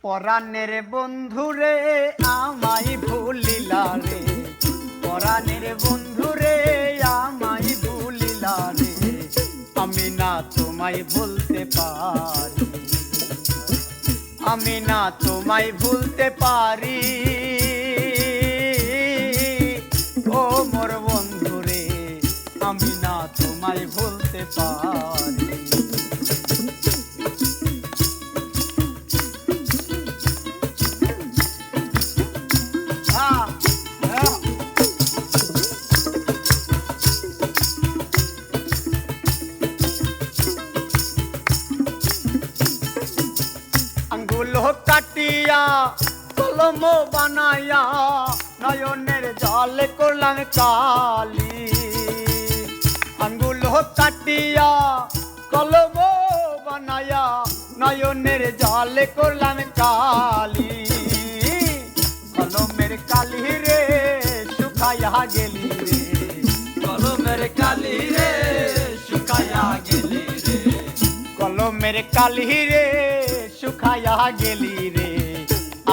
পরাণের বন্ধুরে আমায় ভুলিলা রে, পরাণের বন্ধুরে আমায় ভুলিলা রে, আমি না তোমায় ভুলতে পারি, আমি না তোমায় ভুলতে পারি। ও মোর বন্ধুরে আমি না তোমায় ভুলতে পারি। আঙ্গুল কাটিয়া কলম বানায়া নয়নের জল করলাম কালি, আঙ্গুল কাটিয়া কলম বানায়া নয়নের জল করলাম কালি, কলমের কালি রে শুকায়া গেলি রে, কলমের কালি রে শুকায়া গেলি রে, কলমের কালি রে শুকায়া গেলি রে,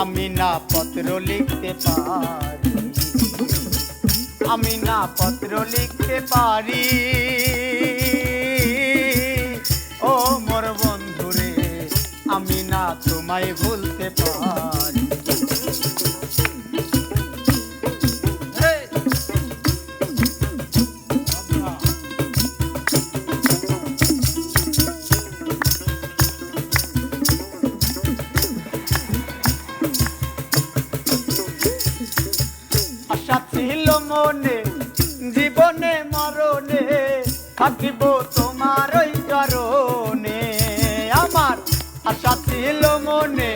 আমি না পত্র লিখতে পারি, আমি না পত্র লিখতে পারি। ও মোর বন্ধুরে আমি না তোমায় ভুলতে পারি। আশা ছিল মনে জীবনে মরণে থাকিব তোমার ওই চরণে, আমার আশা ছিল মনে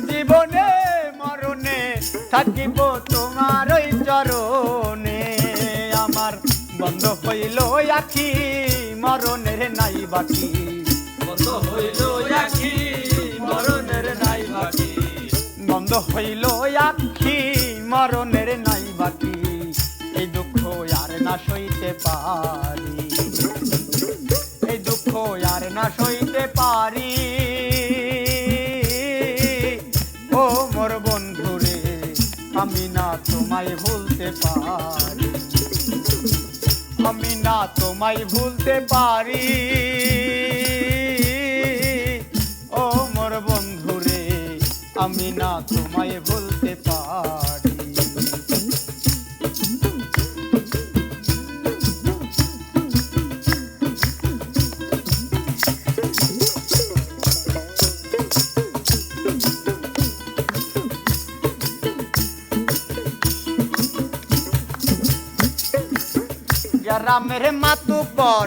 জীবনে মরণে থাকিব তোমার ওই চরণে, আমার বন্ধ হইল আখি মরণের নাই বাকি, বন্ধ হইল আখি মরণের নাই বাকি, বন্ধ হইল আখি মরণের নাই বাকি, এই দুঃখ আর না সইতে পারি, এই দুঃখ আর না সইতে পারি। ও মোর বন্ধুরে আমি না তোমায় ভুলতে পারি, আমি না তোমায় ভুলতে পারি। ও মোর বন্ধুরে আমি না তোমায় ভুলতে পারি। গ্রামের মাতুব্বর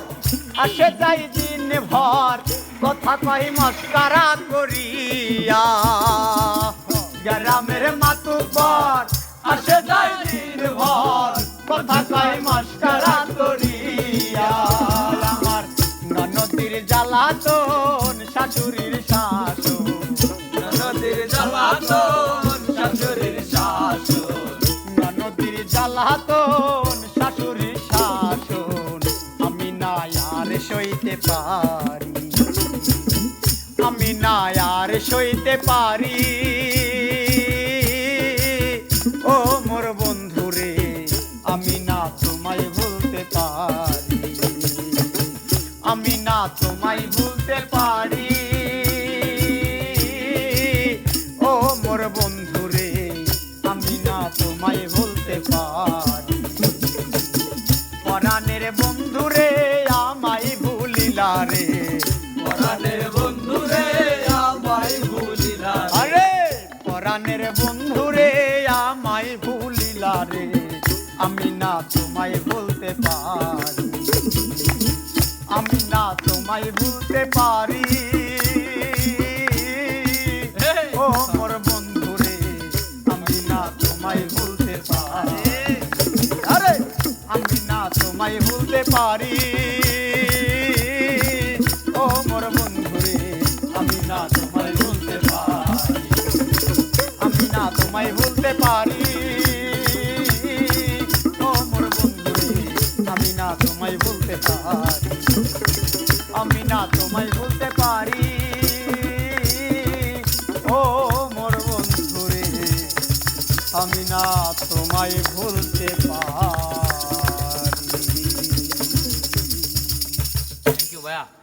আসে যাই দিন ভর, কথা কই মস্কারা করিয়া, গ্রামের মাতুব্বর আসে যাই দিন ভর, কথা কই মস্কারা করিয়া, আমার ননদির জ্বালাতন শাশুড়ির শাসন, নদীর জ্বালাতন শাশুড়ির শাসন, ননদির জ্বালাতন শাশুড়ির শাসন, আমি না আর সইতে পারি, আমি না আর সইতে পারি। ও মোর বন্ধুরে আমি না তোমায় ভুলতে পারি, আমি না তোমায় ভুলতে পারি। ও মোর বন্ধুরে আমি না তোমায় ভুলতে পারি। পরাণের বন্ধুরে আমায় ভুলিলা রে, পরাণের বন্ধুরে আমায় ভুলিলা রে, আরে পরাণের বন্ধুরে আমায় ভুলিলা রে, আমি না তোমায় ভুলতে পারি, আমি না তোমায় ভুলতে পারি। ও মোর বন্ধুরে আমি না তোমায় ভুলতে পারি, আরে আমি না তোমায় ভুলতে পারি। ও মোর বন্ধুরে আমি না তোমায় ভুলতে পারি, আমি না তোমায় ভুলতে পারি। ও মোর বন্ধুরে আমি না তোমায় ভুলতে পারি, আমি না তোমায় ভুলতে পারি। ও আমি না তোমায় ভুলতে পারি। থ্যাংক ইউ ভাইয়া।